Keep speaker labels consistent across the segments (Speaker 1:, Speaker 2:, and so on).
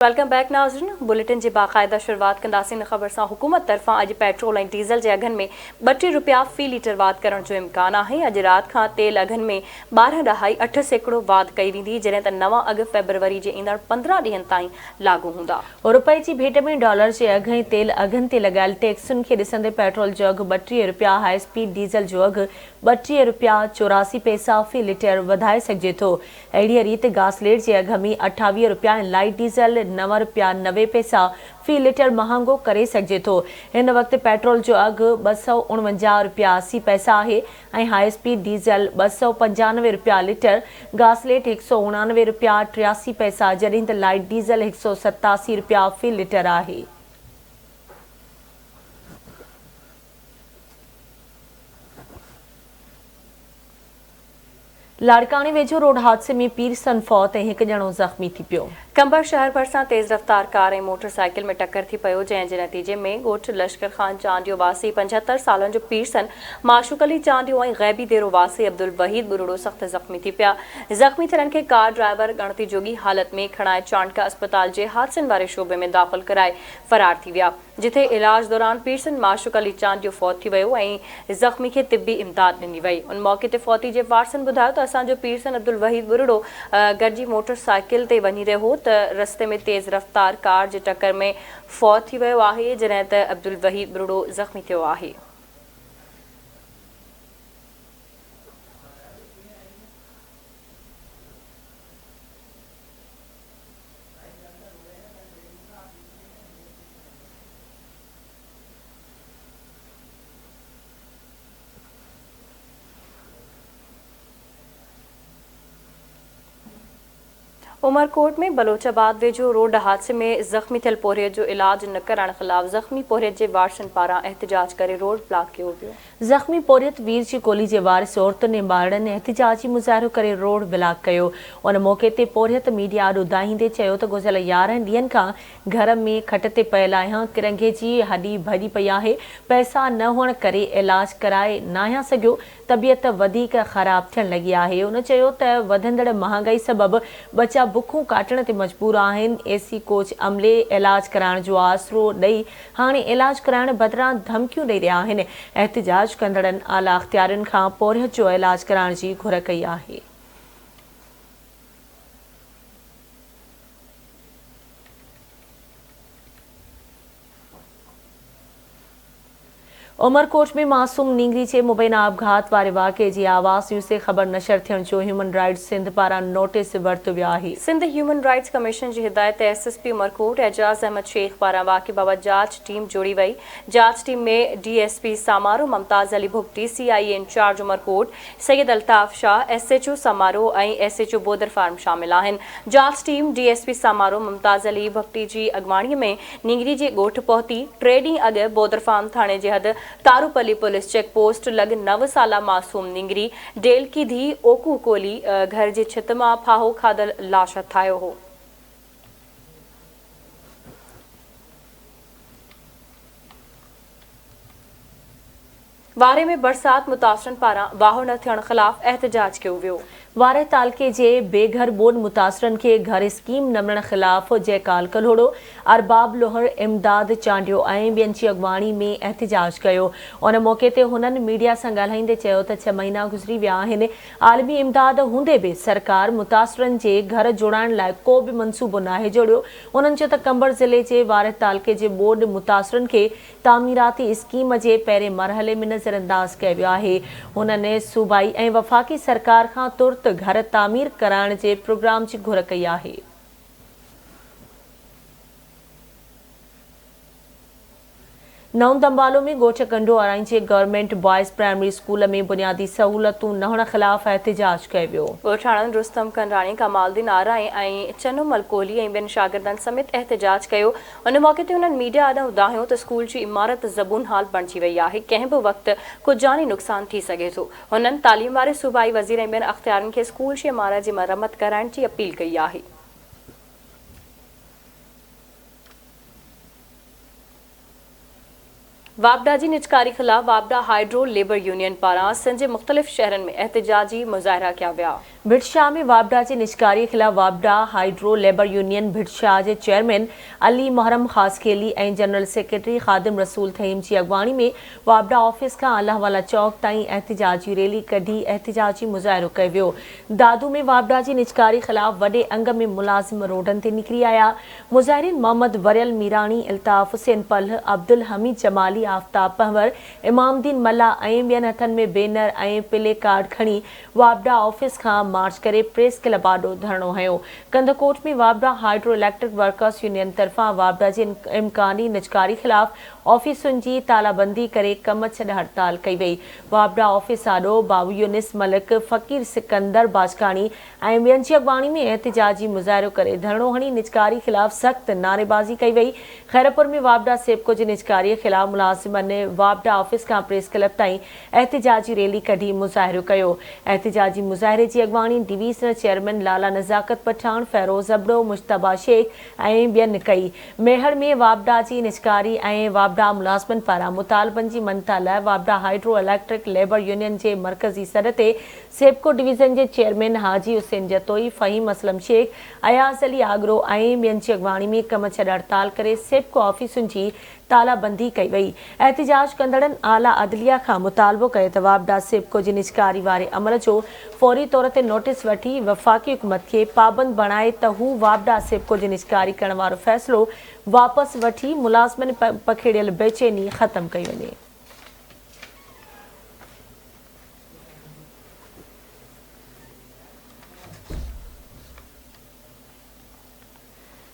Speaker 1: Welcome back नाज़रीन। Bulletin की बाकायदा शुरुआत कंदासीन ख़बर से हुकूमत तरफा अज पेट्रोल और डीज़ल के अघन में 32 रुपया फी लीटर वाध करण जो इम्कान है। अज रात का तेल अघन में 12.8 सैकड़ों वाध कई वी जैं नवा अघ फेबरवरी के ईंदड़ 15 ॾींहंनि ताईं लागू हूंदा।
Speaker 2: रुपए की भेट में डॉलर के अघ ऐं तेल अघन ते लगायल टैक्सन के ॾिसंदे पेट्रोल जो अघ 32 रुपया, हाई स्पीड डीज़ल जो अघ 32 रुपया 84 पैसा फी लीटर वधाए सघिजे थो। अहिड़ी रीति गासलेट के अघ में 28 रुपया ऐं लाइट डीज़ल 9 रुपया 90 पैसा फी लीटर महांगो करे सघिजे थो। इन वक्त पेट्रोल जो अघ 249 रुपया 80 पैसा है ऐं हाई स्पीड डीज़ल 295 रुपया लीटर, गासलेट 189 रुपया 83 पैसा जॾहिं त लाइट डीज़ल 187 रुपया फी लीटर आहे। लाड़कानी वेझो रोड हादसे में पीरसन फौत ऐं हिकु ॼणो ज़ख़्मी थी पियो।
Speaker 1: कंबर शहर भरिसां तेज़ रफ़्तार कार और मोटरसाइकिल में टक्कर थी पियो, जंहिं जे नतीजे में ॻोठ लश्कर खान चांडियो वासी 75 सालनि जो पीरसन माशूक अली चांडियो ऐं ग़ैबी देरो वासी अब्दुल वहीद बुरुड़ो सख़्त ज़ख़्मी थी पिया। ज़ख़्मी थियनि खे कार ड्राइवर गणती जोगी हालत में खणाए चांडका अस्पताल के हादसनि वारे शोबे में दाख़िल कराए फरार थी विया, जिथे इलाज दौरान पीरसन माशूक अली चांडियो फौत थी वियो ऐं ज़ख़्मी खे तिब्बी इमदाद ॾिनी वई। उन मौके ते फौती जे वारसनि ॿुधायो त असांजो पीरसन अब्दुल वहीद बुरुड़ो गॾिजी मोटरसाइकिल ते वञी रहियो हो त रस्ते में तेज़ रफ़्तार कार जे टक्कर में फौत थी वियो आहे, जॾहिं त अब्दुल वहीद बुरुड़ो ज़ख़्मी थियो आहे। उमरकोट में बलोचाबाद वेझो रोड हादसे में ज़ख़्मी थियल पोरियत जो इलाज न करण ख़िलाफ़ ज़ख़्मी पोरियत के वारसनि पारां एहतजाज करे रोड ब्लॉक किया वियो।
Speaker 2: ज़ख़्मी पोरियत वीर जी कोली के वारिस औरतुनि ऐं ॿारनि एहतजाजी मुज़ाहिरो करे रोड ब्लॉक कयो। उन मौके ते पोरियत मीडिया ॾाढो ॿुधाईंदे चयो त गुज़िरियल 11 ॾींहंनि खां घर में खट ते पयल आहियां, किरंगे जी हॾी भॼी पई आहे, पैसा न हुअण करे इलाज कराए न आहियां सघियो, तबियत वधीक ख़राब थियण लॻी आहे। उन चयो त वधंदड़ महांगाई सबबि बचा बुखूं काटण ते मजबूर आहिनि। एसी कोच अमले इलाज कराइण जो आसरो ॾेई हाणे इलाज कराइण बदिरां धमकियूं ॾेई रहिया आहिनि। एहतजाज कंदड़नि आला अख़्तियारनि खां पोरियत जो इलाज कराइण जी घुर कई आहे। उमरकोट में मासूम नींगरी के मुबैना अपघात वारे वाक़े की आवाज़ न्यूज़ से ख़बर नशर थियण जो ह्यूमन राइट्स सिंध पारां नोटिस वरितो वियो आहे।
Speaker 1: सिंध ह्यूमन राइट्स कमीशन की हिदायत एसएसपी उमरकोट एजाज अहमद शेख पारां वाक़े बाबति जांच टीम जोड़ी वई। जांच टीम में DSP Samaro Mumtaz Ali Bhugti, CIA incharge Umarkot Syed Altaf Shah, SHO Samaro और एसएचओ बोदर फार्म शामिल आहिनि। जांच टीम डीएसपी समारो ममताज़ अली भुगटी की अॻवाणीअ में नींगरी के ॻोठ पहुती। 3 ॾींहं अॻु बोदर फार्म थाणे जे हद तारूपली पुलिस चेक पोस्ट लग 9 साला मासूम नींगरी डेल की धी ओकू कोली घर के छित मां फाहो खादल लाश हथायो हो। वारे में बरसात मुतासरन पारां वाहो न थियण ख़िलाफ़ एहतजाज कियो वियो।
Speaker 2: वारे तालके जे बेघर बोन मुतासरन के घर स्कीम न मिलण ख़िलाफ़ जयकाल कल्होड़ो, अरबाब लोहर, इमदाद चांडियो ऐं ॿियनि जी अॻवाणी में एहतजाज कयो। उन मौके ते हुननि मीडिया सां ॻाल्हाईंदे चयो त 6 महीना गुज़री विया आहिनि, आलमी इमदाद हूंदे बि सरकार मुतासरन जे घर जोड़ाइण लाइ को बि मनसूबो नाहे जोड़ियो। उन्हनि चयो त कंबर ज़िले जे वारे तालके जे बोर्ड मुतासरन खे तामीराती स्कीम जे पहिरें मरहले में नज़रअंदाज कयो वियो आहे। हुननि सूबाई ऐं वफ़ाक़ी सरकार खां तुर्त घर तामीर कराइण जे प्रोग्राम की घुर कई आहे। नऊं दंबालो में ॻोठ कंडो अराई जे गवर्नमेंट बॉयज़ प्राइमरी स्कूल में बुनियादी सहूलतूं न हुअण ख़िलाफ़ एहतजाज कयो वियो।
Speaker 1: ॻोठाणनि रुस्तम कंडाणी, कमालदीन आराई ऐं चनुमल कोहली ऐं ॿियनि शागिर्दनि समेत एहतजाज कयो। उन मौके ते हुननि मीडिया आॾां ॿुधायो त स्कूल जी इमारत ज़बून हाल बणिजी वई आहे, कंहिं बि वक़्तु को जानी नुक़सान थी सघे थो। हुननि तालीम वारे सूबाई वज़ीर ऐं ॿियनि अख़्तियारनि खे स्कूल जी इमारत जी मरम्मत कराइण जी अपील कई आहे। वापडा जी निजकारी खिलाफ वापडा हाइड्रो लेबर यूनियन पारां सिंध जे मुख़्तलिफ़ शहरनि में एहतिजाजी मुज़ाहिरा कया विया।
Speaker 2: भिटशाह में वापडा जे निजकारी खिलाफ वापडा हाइड्रो लेबर यूनियन भिटशाह जे चेयरमैन अली मोहरम खासकेली ऐं जनरल सेक्रेटरी खादिम रसूल थईम जी अगवाणी में वापडा ऑफिस खां अल्लाहवाला चौक ताईं एहतिजाजी रैली कढी एहतिजाजी मुज़ाहिरो कयो वियो। दादू में वापडा जी निजकारी खिलाफ वॾे अंग में मुलाज़िम रोडनि ते निकिरी आया। मुज़ाहिरीन मोहम्मद वरियल मीरानी, इल्ताफ़ हुसैन पलह, अब्दुल हमीद जमाली, आफ्ताब पहवर, इमामदीन मल्ला ऐं ॿियनि हथनि में बैनर ऐं प्ले कार्ड खणी वापडा ऑफिस खां मार्च करे प्रेस क्लब आॾो धरणो हयो। कंदकोट में वापडा हाइड्रो इलेक्ट्रिक वर्कर्स यूनियन तरफ़ां वापडा जे इम्कानी निजकारी खिलाफ ऑफिसुनि जी तालाबंदी करे कम छॾ हड़ताल कई वई। वापडा ऑफिस आॾो बाबू यूनिस मलिक, फ़कीर सिकंदर बाजकानी ऐं ॿियनि जी अॻवाणी में एहतिजाजी मुज़ाहिरो करे धरणो हणी निजकारी खिलाफ सख़्त नारेबाज़ी कई वई। खैरपुर में वापडा सेपको जे निजकारीअ खिलाफ मुलाज़िमनि वापडा ऑफिस खां प्रेस क्लब ताईं एहतिजाजी रैली कढी मुज़ाहिरो कयो। एहतिजाजी मुज़ाहिरे जी अॻवाणी डिवीज़नल चेयरमैन लाला नज़ाकत पठान, फ़ैरोज़ अबड़ो, मुश्तबा शेख ऐं ॿियनि कई। मेहर में वापडा जी निजकारी ऐं वापडा मुलाज़िमनि पारां मुतालबनि जी मनता लाइ वापडा हाइड्रो इलेक्ट्रिक लेबर यूनियन जे मरकज़ी सर ते सेपको डिवीज़न जे चेयरमैन हाजी हुसैन जतोई, फ़हीम असलम शेख, अयाज़ अली आगरो ऐं ॿियनि जी अॻवाणी में कम छॾ हड़ताल करे सेपको ऑफिसुनि जी तालाबंदी कई वई। एहतिजाज कंदड़नि आला अदलिया खां मुतालबो कयो त वापडा सेपको जी निजकारी वारे अमल जो फौरी तौर ते नोटिस वठी वफ़ाक़ी हुकूमत खे पाबंद बणाए त हू वापडा सेपको जी निजकारी करण वारो फ़ैसिलो वापसि वठी मुलाज़िमनि पखेड़ियल बेचैनी ख़त्म कई वञे।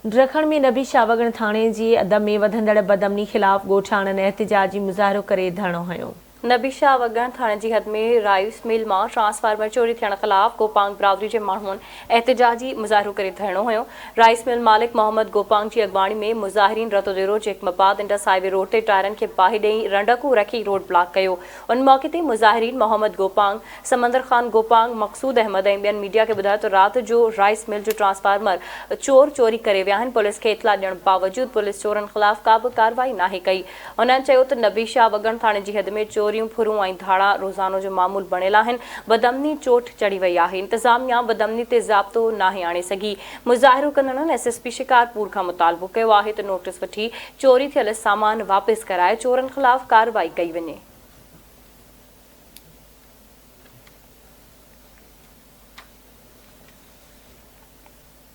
Speaker 2: ड्रखण में नबी शाहवगण थाणे जी अद में वधंदड़ बदअमनी खिलाफ ॻोठाणनि एहतिजाजी मुज़ाहिरो करे धरणो हयो।
Speaker 1: नबी शाहवगण थाणे जी हद में राइस मिल मां ट्रांसफार्मर चोरी थियण खिलाफ गोपांग बरादरी जे माण्हुनि एहतिजाजी मुज़ाहिरो करे धरणो हुयो। राइस मिल मालिक मोहम्मद गोपांग जी अॻवाणी में मुज़ाहिरीन रतोदेरो जे मबाद इंडस हाईवे रोड ते टायरनि खे बाहि ॾेई रंडकू रखी रोड ब्लॉक कयो। उन मौक़े ते मुज़ाहिरीन मोहम्मद गोपांग, समंदर खान गोपांग, मक़सूद अहमद ऐं ॿियनि मीडिया खे ॿुधायो त राति जो राइस मिल जो ट्रांसफार्मर चोरी करे विया आहिनि। पुलिस खे इतला ॾियण बावजूद पुलिस चोरनि खिलाफ का बि कार्रवाई नाहे कई। उन्हनि चयो त नबी शाहवगण थाणे जी हद में चोरियूं, फुरूं ऐं धाड़ा रोज़ानो जो मामूल बणियल आहिनि। बदअमनी चोट चढ़ी वई आहे। इंतज़ामिया बदअमनी ते ज़ाब्तो नाहे आणे सघी। मुज़ाहिरो कंदड़नि एसएसपी शिकारपुर खां मुतालबो कयो आहे त नोटिस वठी चोरी थियल सामान वापसि कराए चोरनि खिलाफ कार्रवाई कई वञे।